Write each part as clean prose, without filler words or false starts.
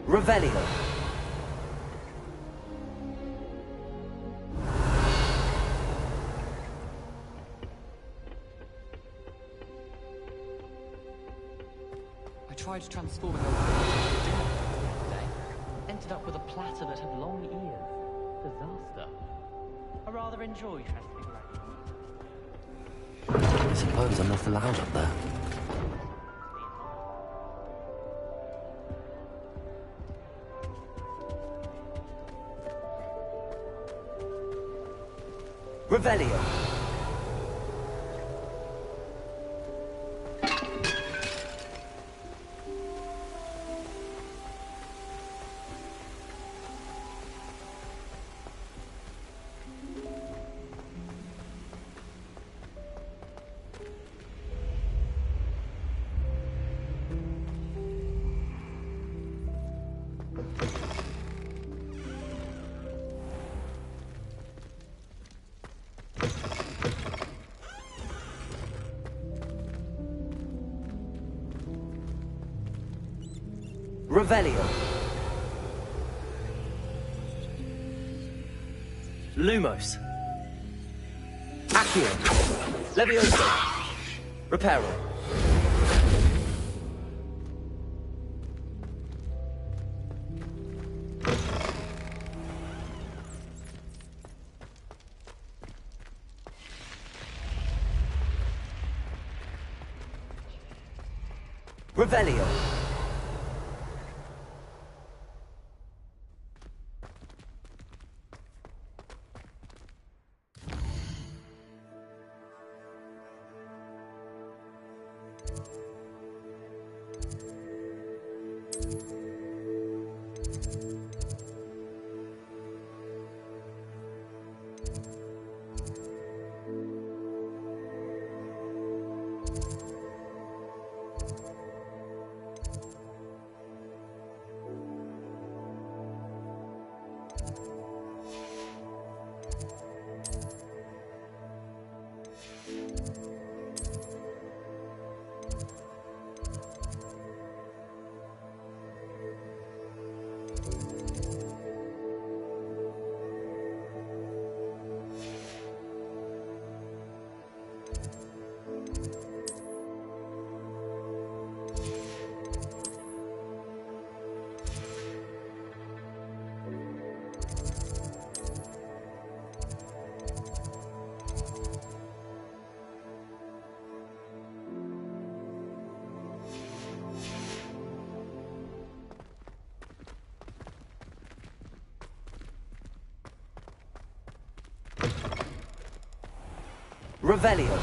Revelio. I tried transforming a today. Ended up with a platter that had long ears. Disaster. I rather enjoy transforming. I suppose I'm not allowed up there. Revelio. Revelio. Lumos. Accio. Levioso. Reparo. Revelio. Revelio.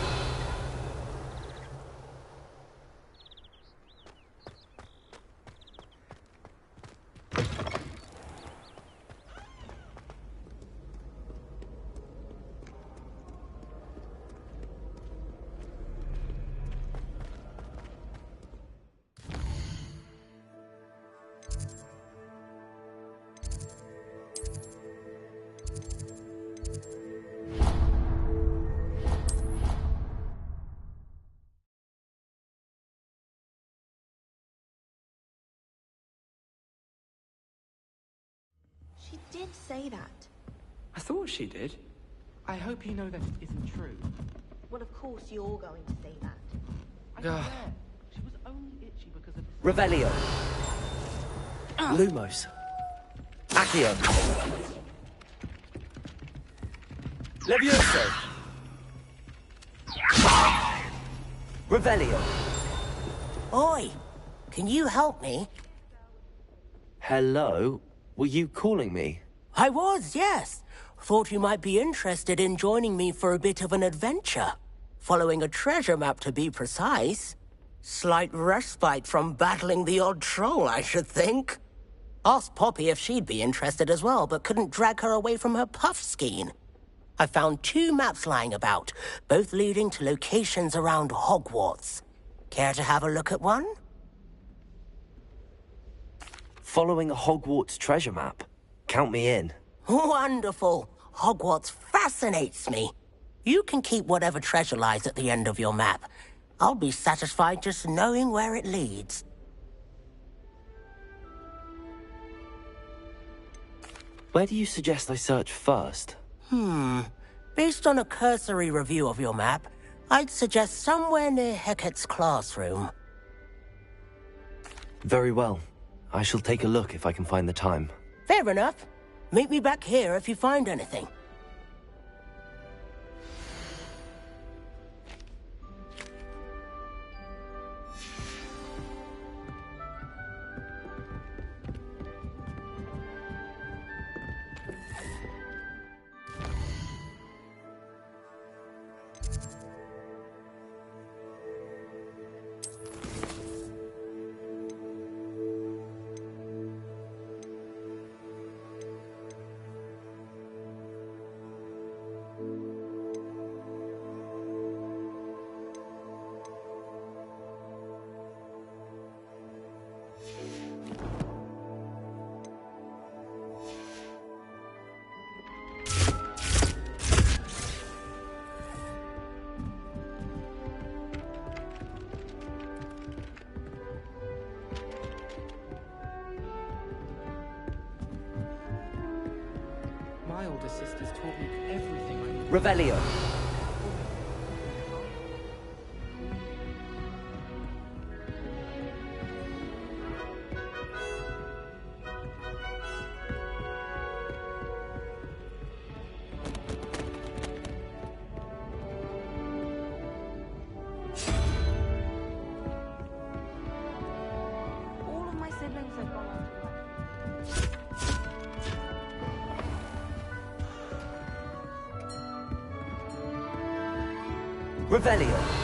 She did say that. I thought she did. I hope you know that it isn't true. Well, of course you're going to say that. I swear, she was only itchy because of this. Revelio. Lumos. Accio. Levioso. Revelio. Oi! Can you help me? Hello? Were you calling me? I was, yes. Thought you might be interested in joining me for a bit of an adventure. Following a treasure map, to be precise. Slight respite from battling the odd troll, I should think. Asked Poppy if she'd be interested as well, but couldn't drag her away from her puffskein. I found 2 maps lying about, both leading to locations around Hogwarts. Care to have a look at one? Following a Hogwarts treasure map. Count me in. Wonderful. Hogwarts fascinates me. You can keep whatever treasure lies at the end of your map. I'll be satisfied just knowing where it leads. Where do you suggest I search first? Based on a cursory review of your map, I'd suggest somewhere near Hecat's classroom. Very well. I shall take a look if I can find the time. Fair enough. Meet me back here if you find anything. My older sisters taught me everything I knew. Revelio. All of my siblings have gone on to life. Revelio.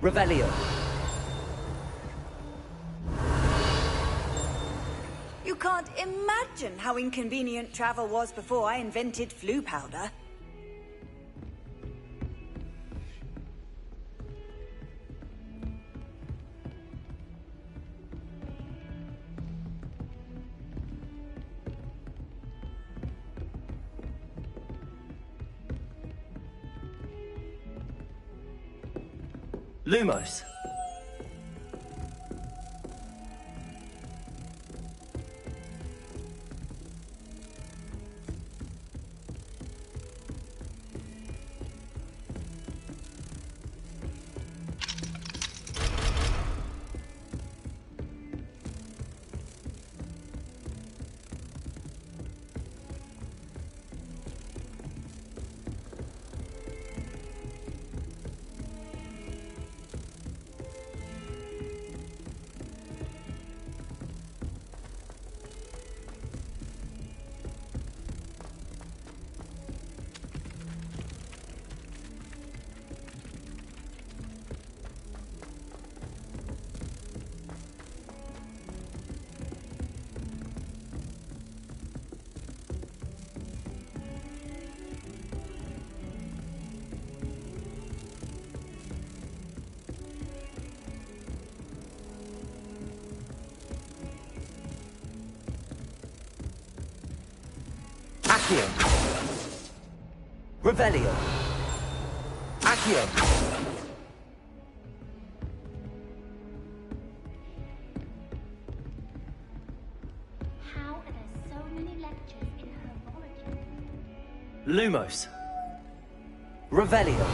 Revelio. You can't imagine how inconvenient travel was before I invented flu powder. Lumos. Accio. Revelio. Accio. How are there so many lectures in herbology? Lumos. Revelio.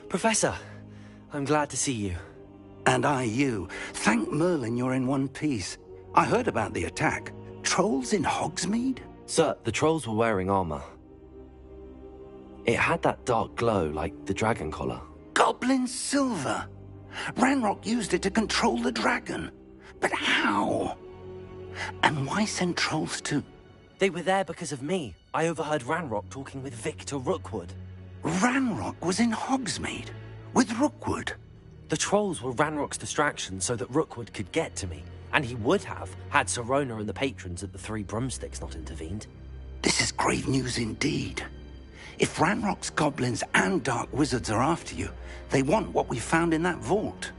Professor, I'm glad to see you. And I you. Thank Merlin you're in one piece. I heard about the attack. Trolls in Hogsmeade? Sir, the trolls were wearing armor. It had that dark glow like the dragon collar. Goblin silver! Ranrock used it to control the dragon. But how? And why send trolls to... They were there because of me. I overheard Ranrock talking with Victor Rookwood. Ranrock was in Hogsmeade? With Rookwood? The trolls were Ranrock's distraction so that Rookwood could get to me. And he would have, had Sirona and the patrons at the Three Broomsticks not intervened. This is grave news indeed. If Ranrock's goblins and dark wizards are after you, they want what we found in that vault.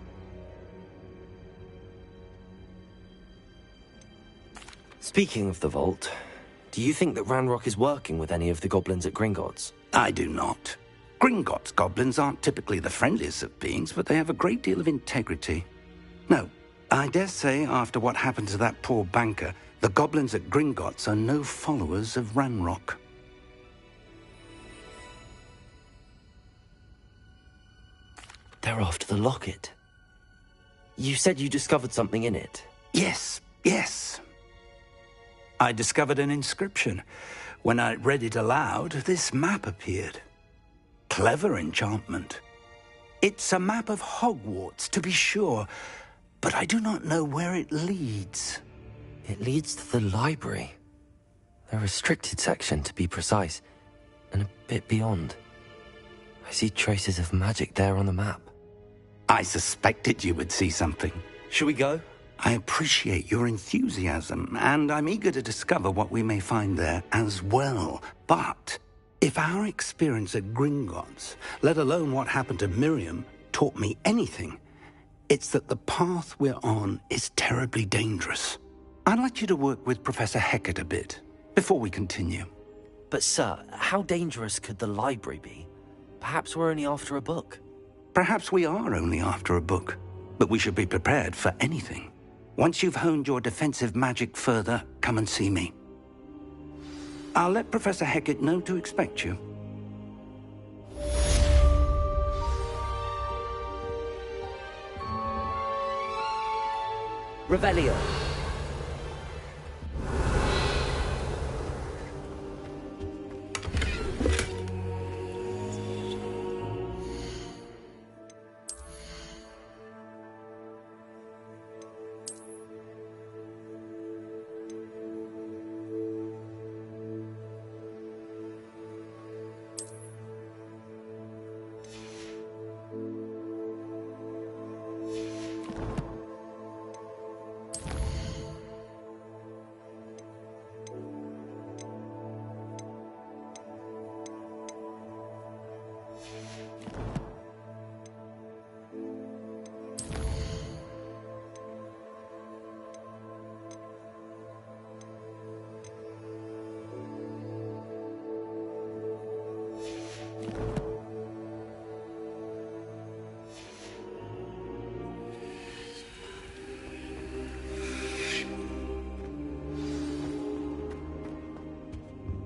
Speaking of the vault, do you think that Ranrock is working with any of the goblins at Gringotts? I do not. Gringotts goblins aren't typically the friendliest of beings, but they have a great deal of integrity. No, I dare say after what happened to that poor banker, the goblins at Gringotts are no followers of Ranrock. They're after the locket. You said you discovered something in it. Yes. I discovered an inscription. When I read it aloud, this map appeared. Clever enchantment. It's a map of Hogwarts, to be sure, but I do not know where it leads. It leads to the library. The restricted section, to be precise, and a bit beyond. I see traces of magic there on the map. I suspected you would see something. Shall we go? I appreciate your enthusiasm, and I'm eager to discover what we may find there as well. But if our experience at Gringotts, let alone what happened to Miriam, taught me anything, it's that the path we're on is terribly dangerous. I'd like you to work with Professor Hecat a bit, before we continue. But sir, how dangerous could the library be? Perhaps we're only after a book. Perhaps we are only after a book, but we should be prepared for anything. Once you've honed your defensive magic further, come and see me. I'll let Professor Hecat know to expect you. Revelio.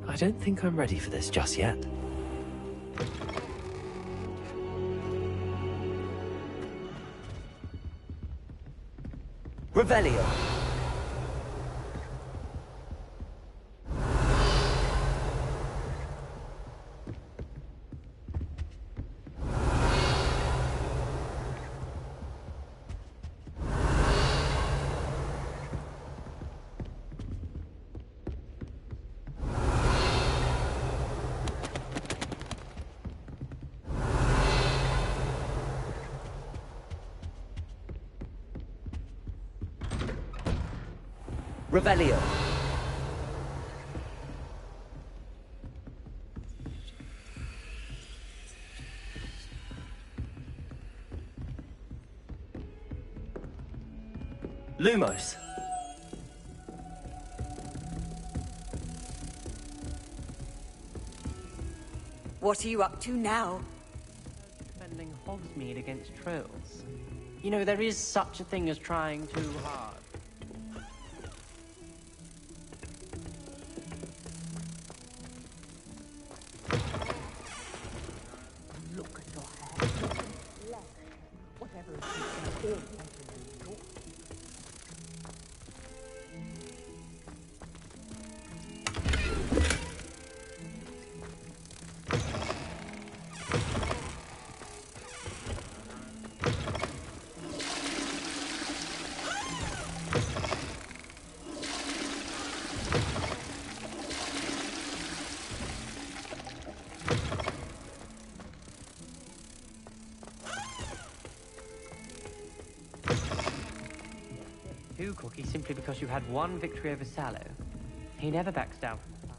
I don't think I'm ready for this just yet. Revelio. Revelio. Lumos. What are you up to now? Defending Hogsmeade against trolls. You know, there is such a thing as trying too hard. Look at your hair. you, Cookie, simply because you had one victory over Sallow. He never backs down from the fight.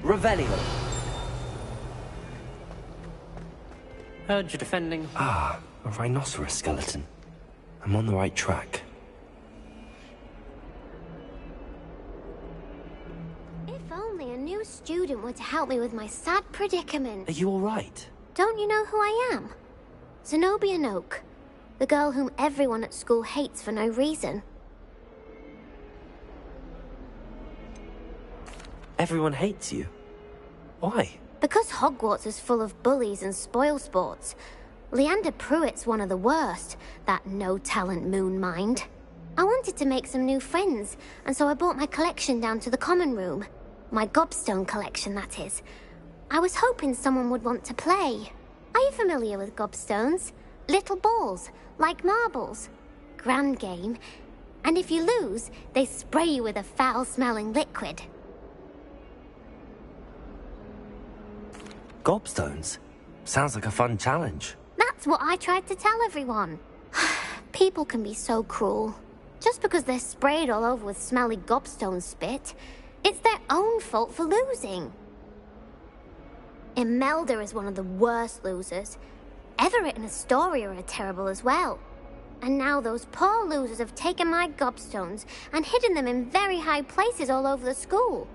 Revelio. Heard you're defending. Ah, a rhinoceros skeleton. I'm on the right track. If only a new student were to help me with my sad predicament. Are you all right? Don't you know who I am? Zenobia Noak, the girl whom everyone at school hates for no reason. Everyone hates you. Why? Because Hogwarts is full of bullies and spoilsports. Leander Pruitt's one of the worst, that no-talent moon mind. I wanted to make some new friends, and so I brought my collection down to the common room. My gobstone collection, that is. I was hoping someone would want to play. Are you familiar with gobstones? Little balls, like marbles. Grand game. And if you lose, they spray you with a foul-smelling liquid. Gobstones? Sounds like a fun challenge. That's what I tried to tell everyone. People can be so cruel. Just because they're sprayed all over with smelly gobstone spit, it's their own fault for losing. Imelda is one of the worst losers. Everett and Astoria are terrible as well. And now those poor losers have taken my gobstones and hidden them in very high places all over the school.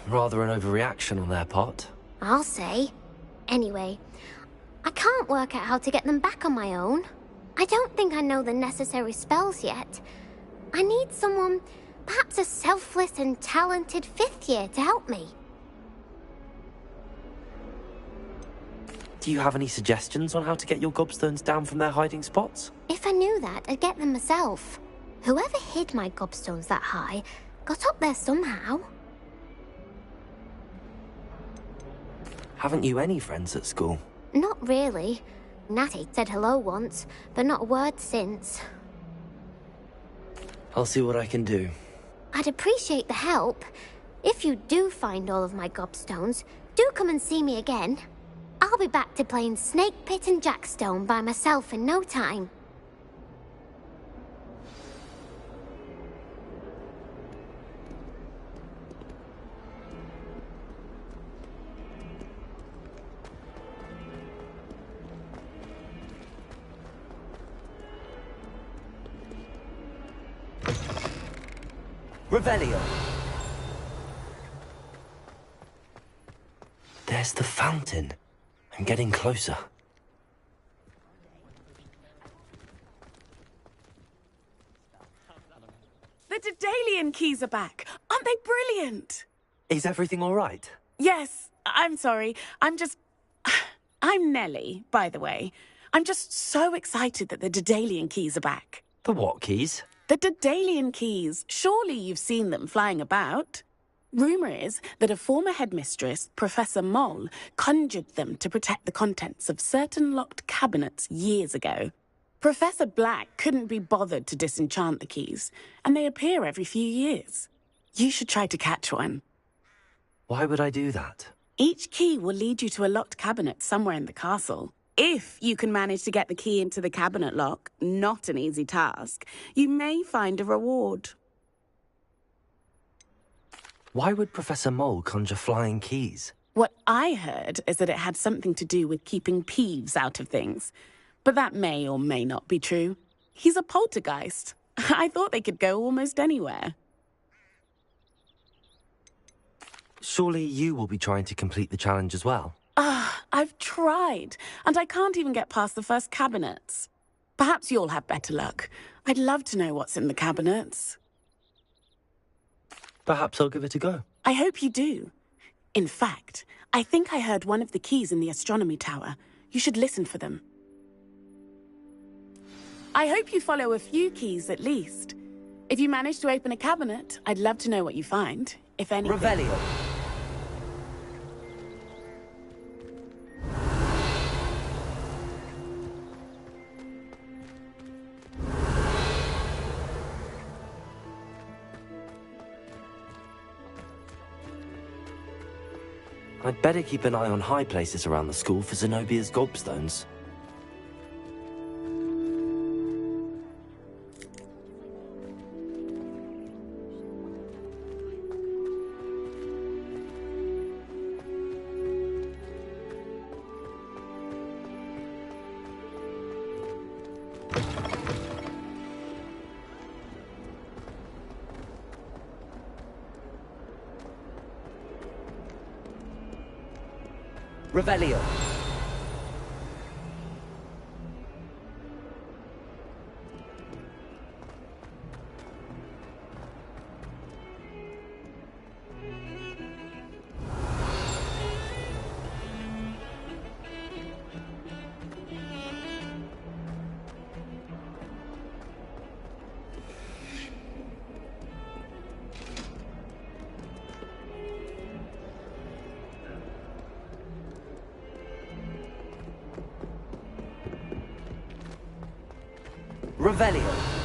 Rather an overreaction on their part. I'll say. Anyway, I can't work out how to get them back on my own. I don't think I know the necessary spells yet. I need someone, perhaps a selfless and talented fifth year to help me. Do you have any suggestions on how to get your gobstones down from their hiding spots? If I knew that, I'd get them myself. Whoever hid my gobstones that high got up there somehow. Haven't you any friends at school? Not really. Natty said hello once, but not a word since. I'll see what I can do. I'd appreciate the help. If you do find all of my gobstones, do come and see me again. I'll be back to playing Snake Pit and Jackstone by myself in no time. Revelio! There's the fountain. I'm getting closer. The Daedalian keys are back. Aren't they brilliant? Is everything all right? Yes, I'm sorry. I'm Nellie, by the way. I'm just so excited that the Daedalian keys are back. The what keys? The Daedalian keys. Surely you've seen them flying about. Rumour is that a former headmistress, Professor Mole, conjured them to protect the contents of certain locked cabinets years ago. Professor Black couldn't be bothered to disenchant the keys, and they appear every few years. You should try to catch one. Why would I do that? Each key will lead you to a locked cabinet somewhere in the castle. If you can manage to get the key into the cabinet lock, not an easy task, you may find a reward. Why would Professor Mole conjure flying keys? What I heard is that it had something to do with keeping Peeves out of things. But that may or may not be true. He's a poltergeist. I thought they could go almost anywhere. Surely you will be trying to complete the challenge as well. I've tried, and I can't even get past the first cabinets. Perhaps you'll have better luck. I'd love to know what's in the cabinets. Perhaps I'll give it a go. I hope you do. In fact, I think I heard one of the keys in the astronomy tower. You should listen for them. I hope you follow a few keys at least. If you manage to open a cabinet, I'd love to know what you find, if anything. Revelio. I'd better keep an eye on high places around the school for Zenobia's gobstones. Revelio. Revelio.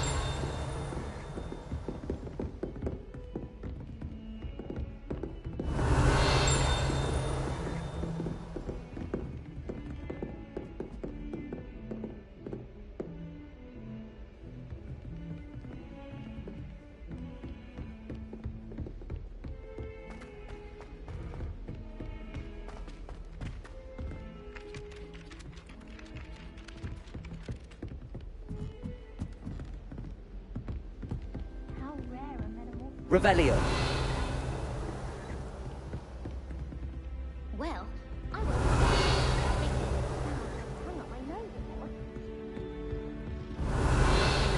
Revelio. Well, I won't. Hung up my nose before.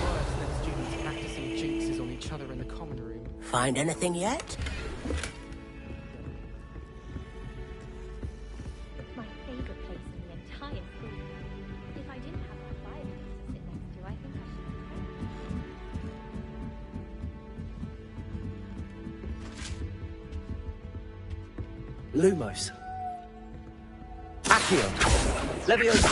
Worse than students practicing jinxes on each other in the common room. Find anything yet? My favorite place in the entire school. If I didn't have my Bible to sit next to, I think I should. Lumos. Accio. Leviosa.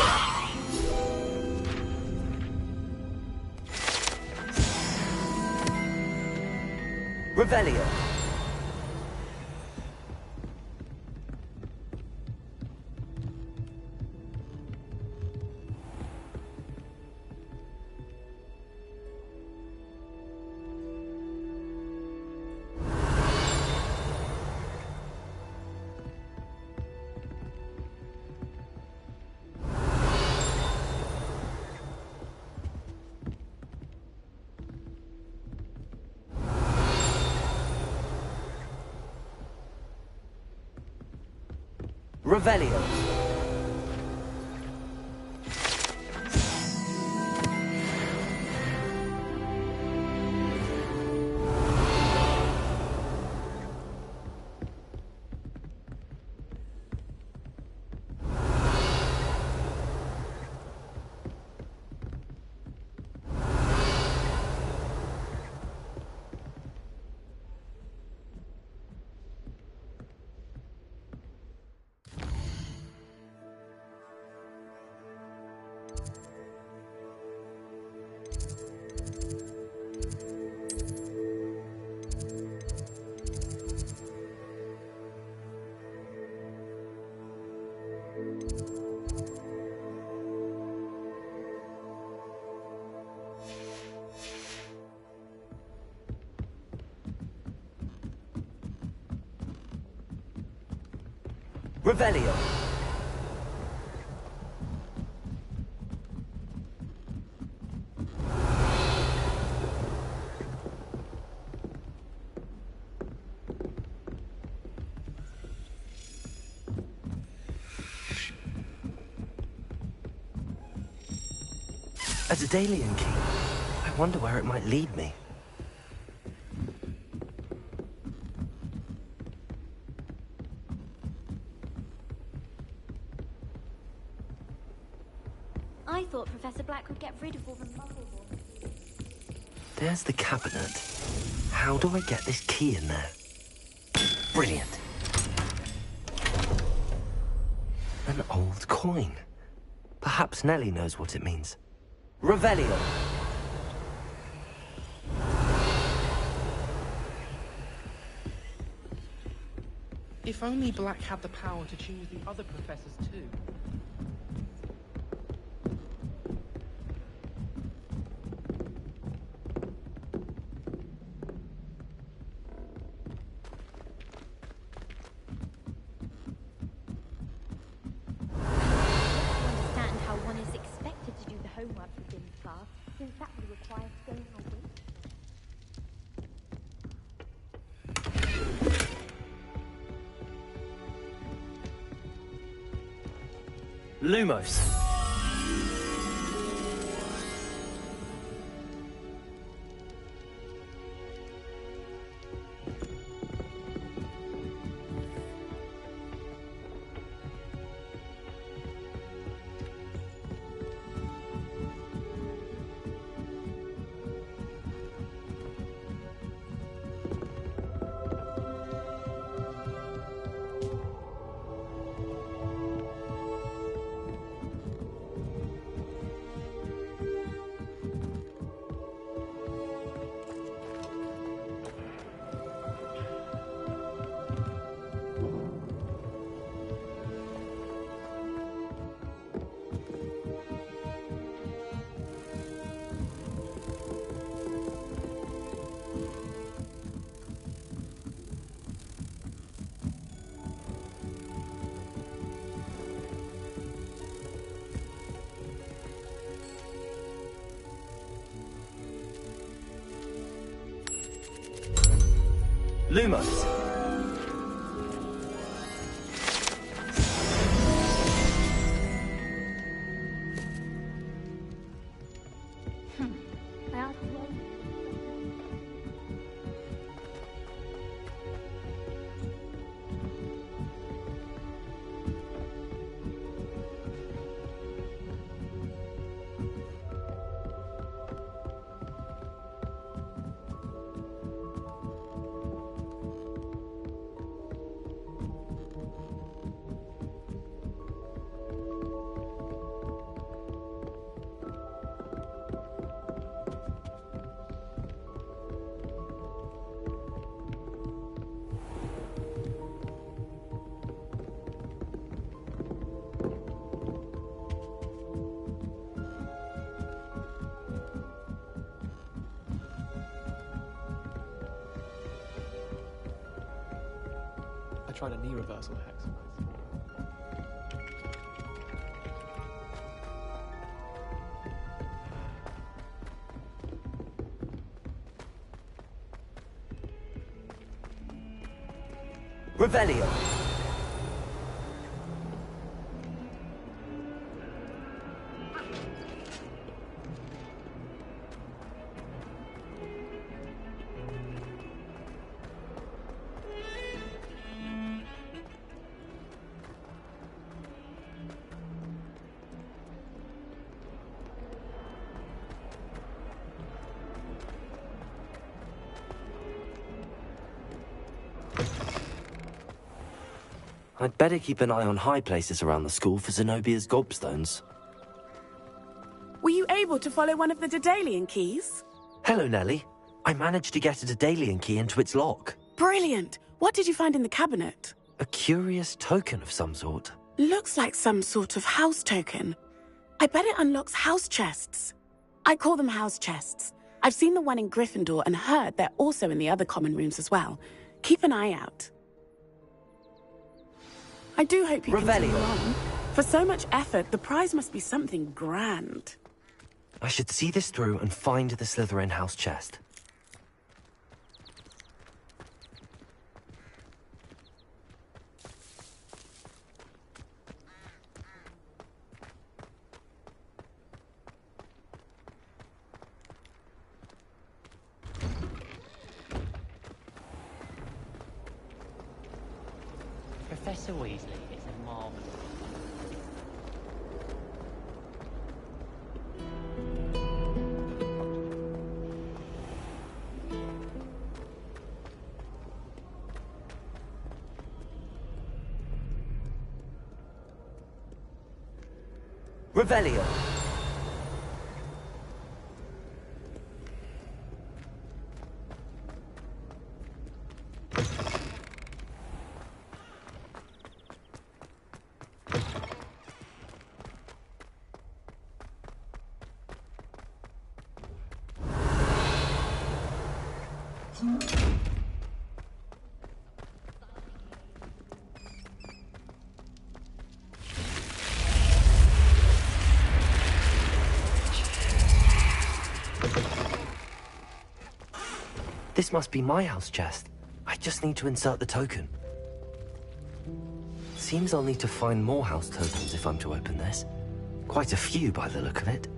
Revelio. Revelio. Revelio. A Daedalian key. I wonder where it might lead me. I thought Professor Black would get rid of all the Muggleborns. There's the cabinet. How do I get this key in there? Brilliant. An old coin. Perhaps Nellie knows what it means. Revelio. If only Black had the power to choose the other professors too. Understand how one is expected to do the homework within class, since that would require staying awake. Lumos. Lumos. I tried a knee reversal hex. Revelio. I'd better keep an eye on high places around the school for Zenobia's gobstones. Were you able to follow one of the Daedalian keys? Hello, Nellie. I managed to get a Daedalian key into its lock. Brilliant! What did you find in the cabinet? A curious token of some sort. Looks like some sort of house token. I bet it unlocks house chests. I call them house chests. I've seen the one in Gryffindor and heard they're also in the other common rooms as well. Keep an eye out. I do hope you continue on. For so much effort, the prize must be something grand. I should see this through and find the Slytherin house chest. Professor Weasley is a marvelous. Revelio. This must be my house chest. I just need to insert the token. Seems I'll need to find more house tokens if I'm to open this. Quite a few by the look of it.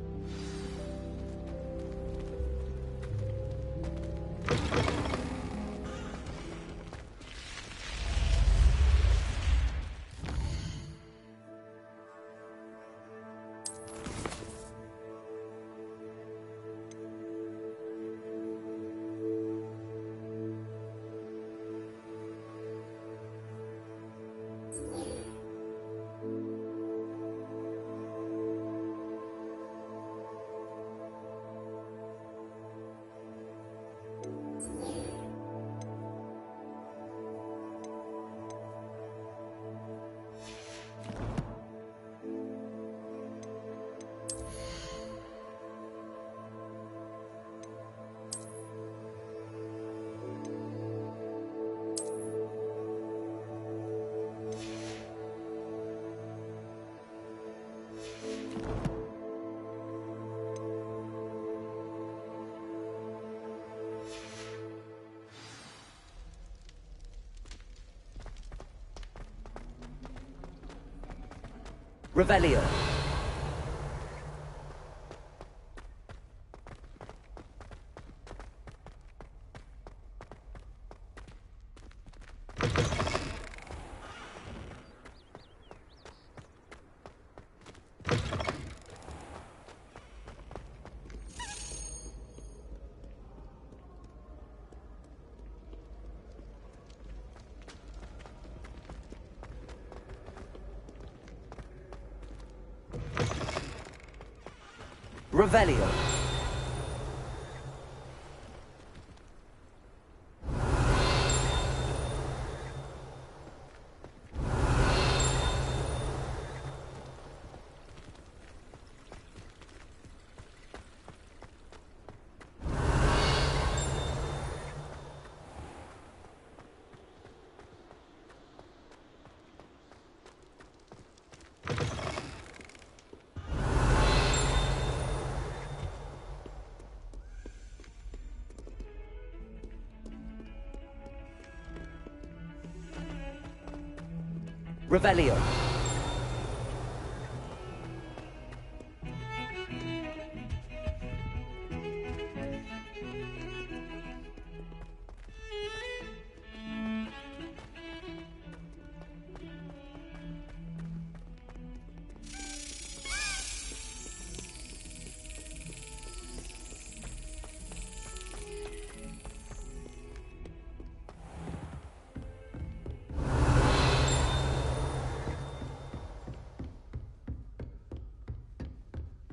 Revelio. Revelio. Revelio.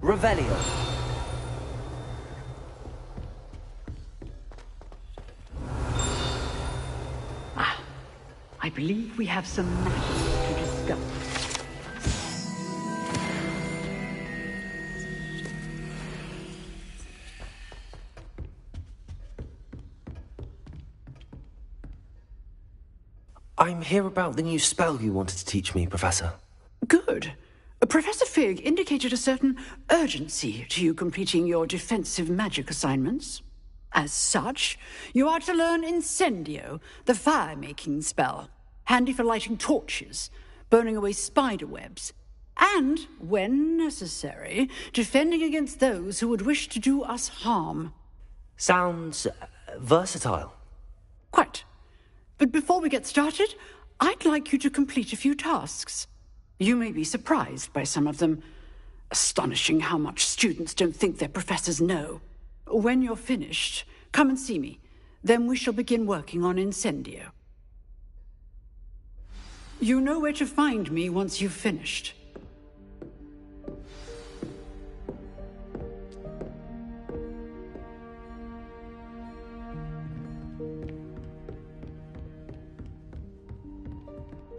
Revelio. I believe we have some matters to discuss. I'm here about the new spell you wanted to teach me, Professor. Good. Professor Fig indicated a certain urgency to you completing your defensive magic assignments. As such, you are to learn Incendio, the fire-making spell, handy for lighting torches, burning away spider webs, and, when necessary, defending against those who would wish to do us harm. Sounds versatile. Quite. But before we get started, I'd like you to complete a few tasks. You may be surprised by some of them. Astonishing how much students don't think their professors know. When you're finished, come and see me. Then we shall begin working on Incendio. You know where to find me once you've finished.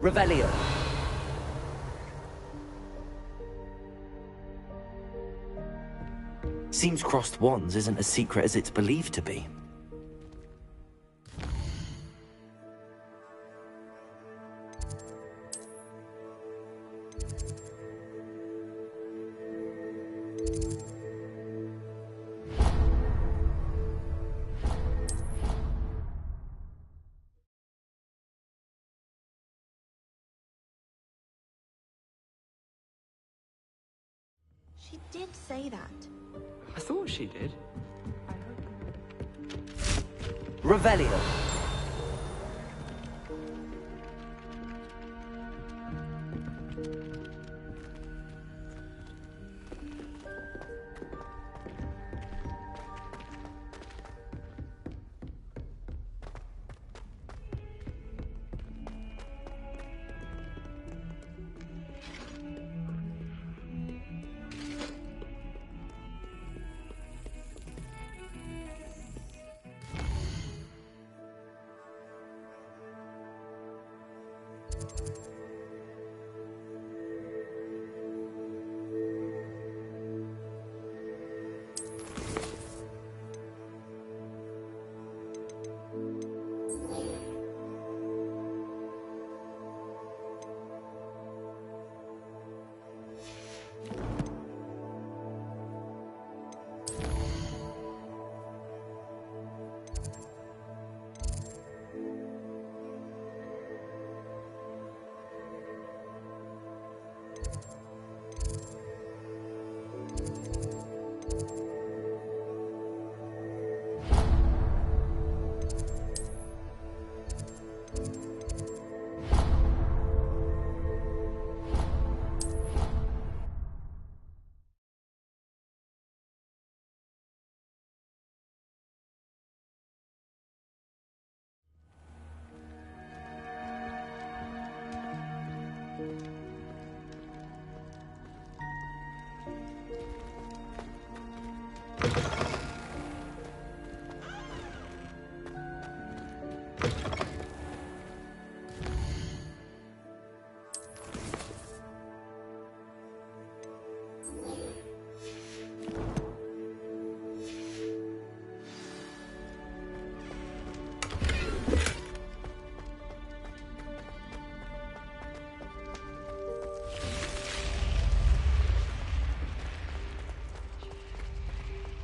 Revelio. Seems crossed wands isn't as secret as it's believed to be. She did say that. I thought she did. Revelio.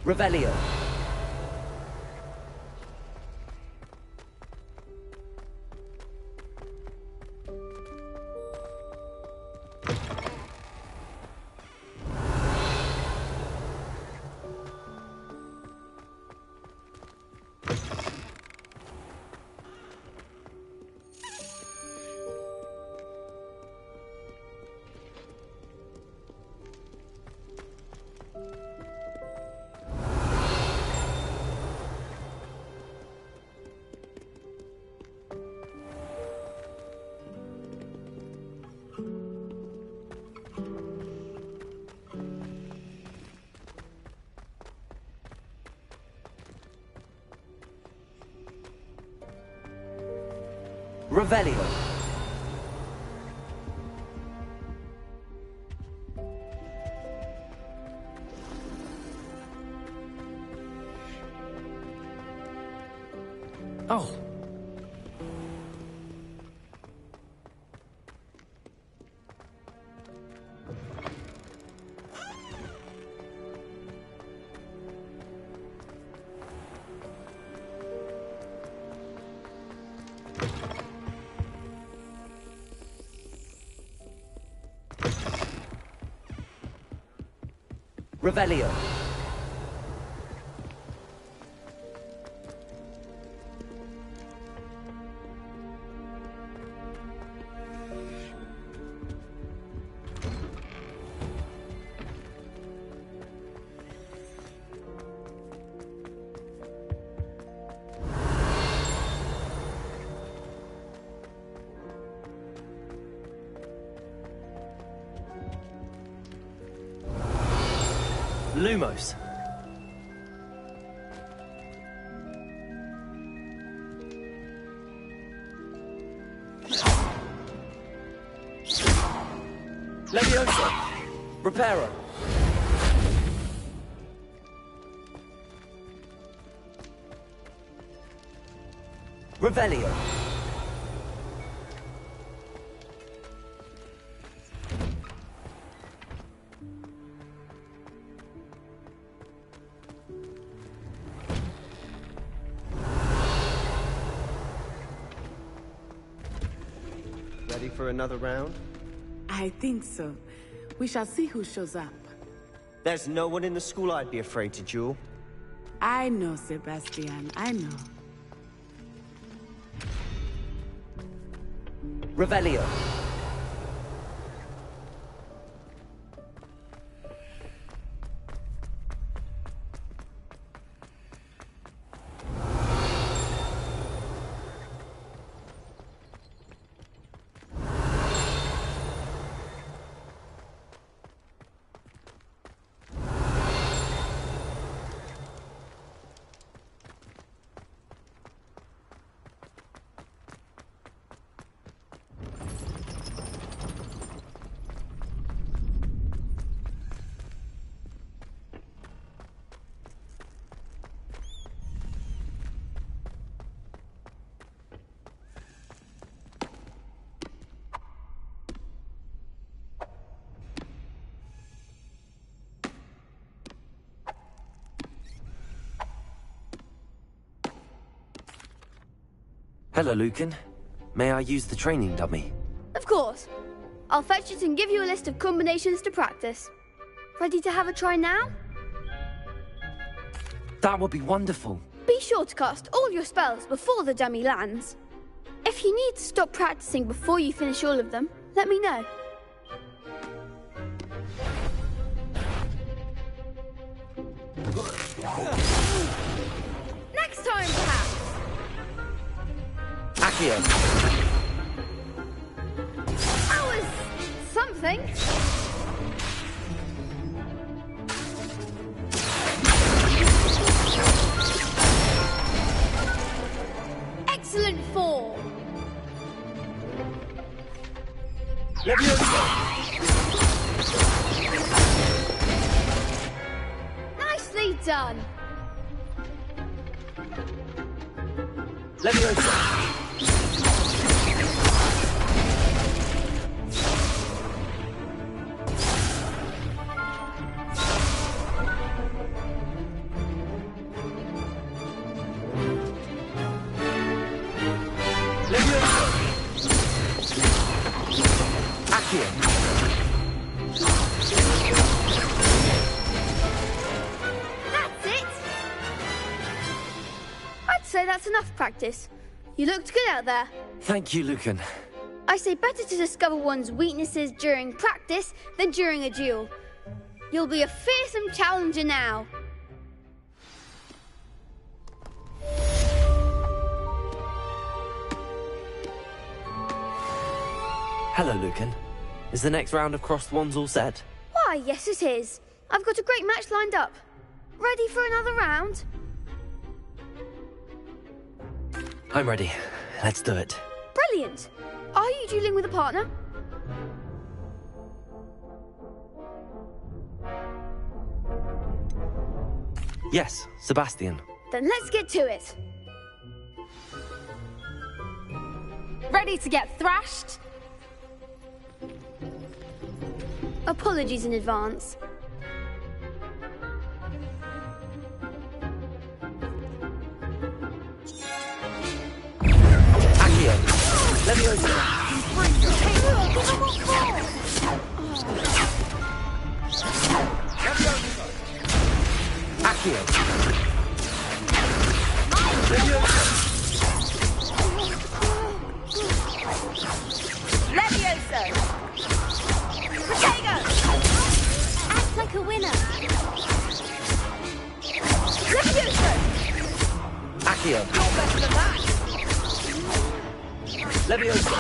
Revelio. Revelio. Oh. Revelio. Lumos. Leviosa. Reparo. Revelio. Ready for another round? I think so. We shall see who shows up. There's no one in the school I'd be afraid to duel. I know, Sebastian. I know. Revelio. Hello, Lucan. May I use the training dummy? Of course. I'll fetch it and give you a list of combinations to practice. Ready to have a try now? That would be wonderful. Be sure to cast all your spells before the dummy lands. If you need to stop practicing before you finish all of them, let me know. Next time, perhaps. Accio. That was something. Excellent form. Nicely done. Leviosa. That's it. I'd say that's enough practice. You looked good out there. Thank you, Lucan. I say better to discover one's weaknesses during practice than during a duel. You'll be a fearsome challenger now. Hello, Lucan. Is the next round of Crossed Wands all set? Why, yes it is. I've got a great match lined up. Ready for another round? I'm ready. Let's do it. Brilliant! Are you dueling with a partner? Yes, Sebastian. Then let's get to it. Ready to get thrashed? Apologies in advance. Accio! Leviosa! Accio! Leviosa! Levioso! Protego! Act like a winner. Levioso! Accio! You're better than that! Leviosa!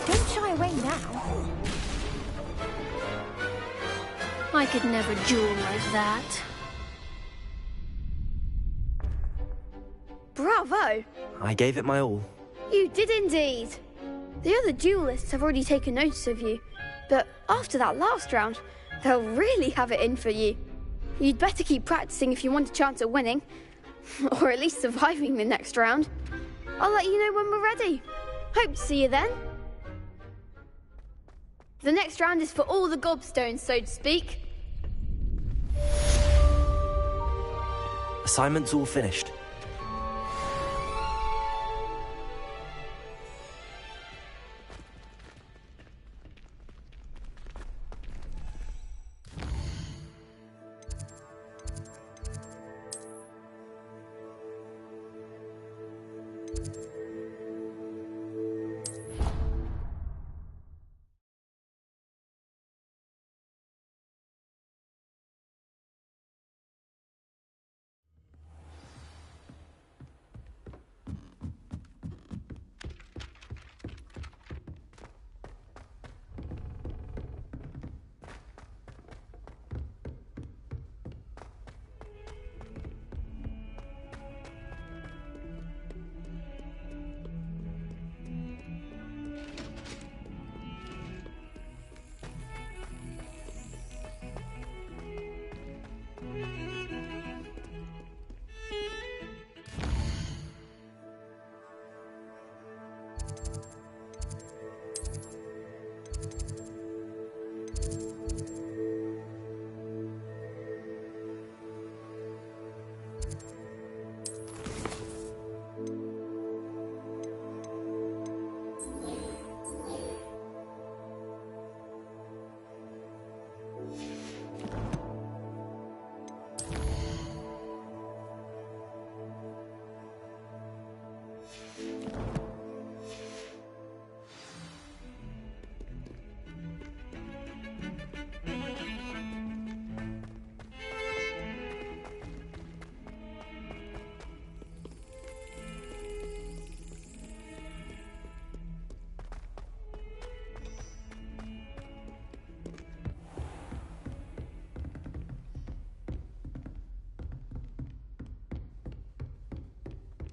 Don't shy away now. I could never duel like that. Bravo! I gave it my all. You did indeed. The other duelists have already taken notice of you, but after that last round, they'll really have it in for you. You'd better keep practicing if you want a chance at winning, or at least surviving the next round. I'll let you know when we're ready. Hope to see you then. The next round is for all the gobstones, so to speak. Assignment's all finished.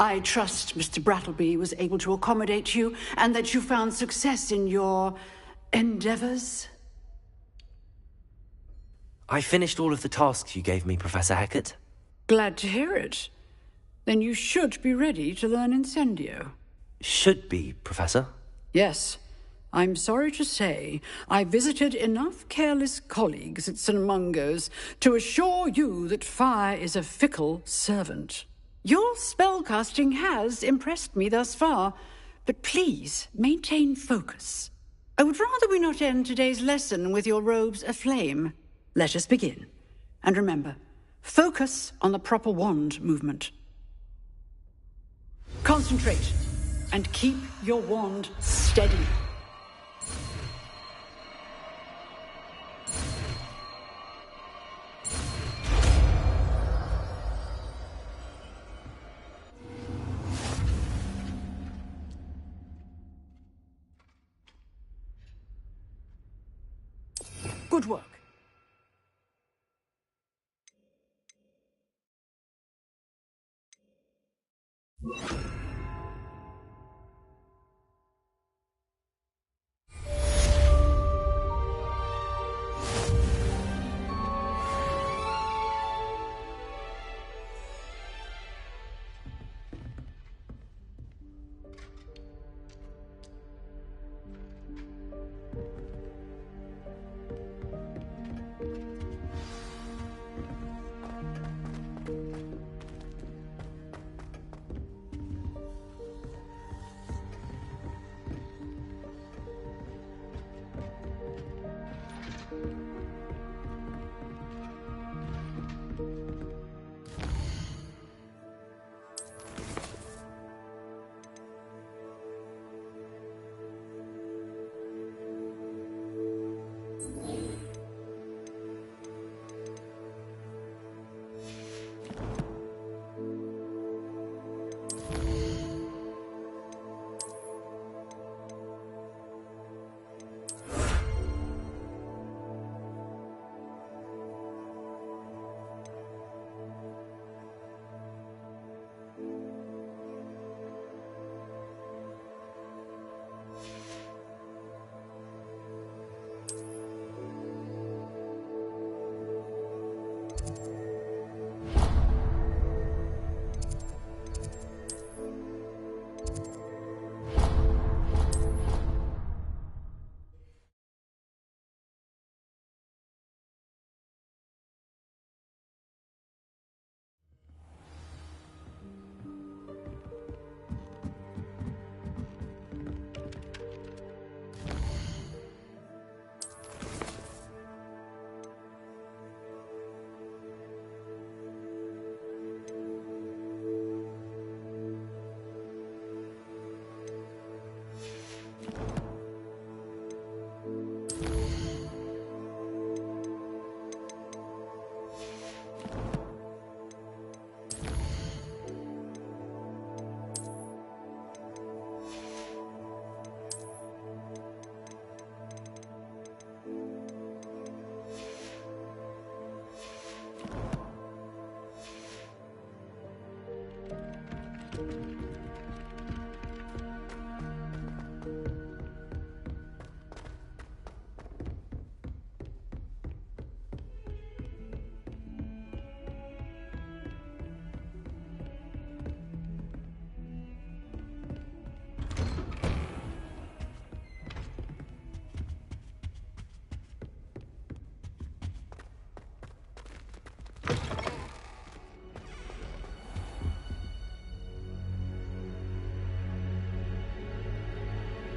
I trust Mr. Brattleby was able to accommodate you and that you found success in your endeavors. I finished all of the tasks you gave me, Professor Hecat. Glad to hear it. Then you should be ready to learn Incendio. Should be, Professor. Yes. I'm sorry to say, I visited enough careless colleagues at St. Mungo's to assure you that fire is a fickle servant. Your spellcasting has impressed me thus far, but please maintain focus. I would rather we not end today's lesson with your robes aflame. Let us begin. And remember, focus on the proper wand movement. Concentrate, and keep your wand steady. Good work.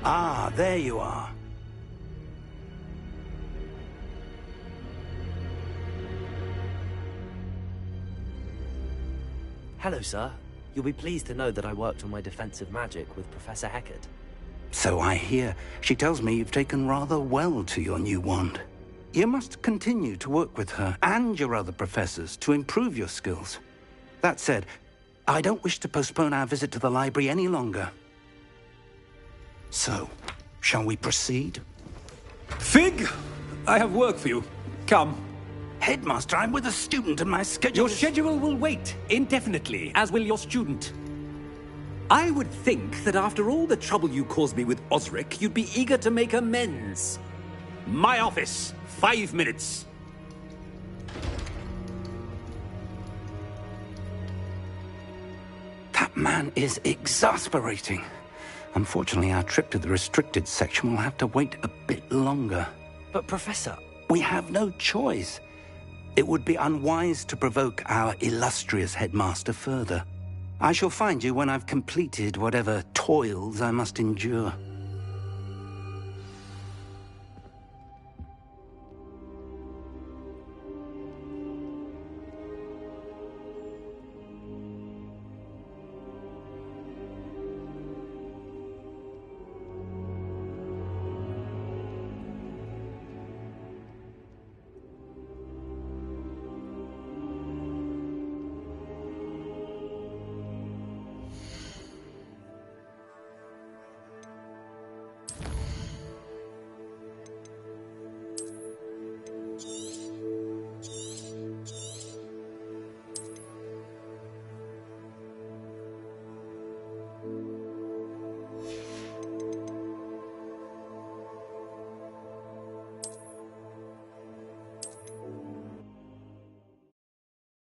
Ah, there you are. Hello, sir. You'll be pleased to know that I worked on my defensive magic with Professor Hecat. So I hear. She tells me you've taken rather well to your new wand. You must continue to work with her and your other professors to improve your skills. That said, I don't wish to postpone our visit to the library any longer. So, shall we proceed? Fig! I have work for you. Come. Headmaster, I'm with a student and my schedule... Your schedule will wait indefinitely, as will your student. I would think that after all the trouble you caused me with Osric, you'd be eager to make amends. My office. 5 minutes. That man is exasperating. Unfortunately, our trip to the restricted section will have to wait a bit longer. But, Professor... We have no choice. It would be unwise to provoke our illustrious headmaster further. I shall find you when I've completed whatever toils I must endure.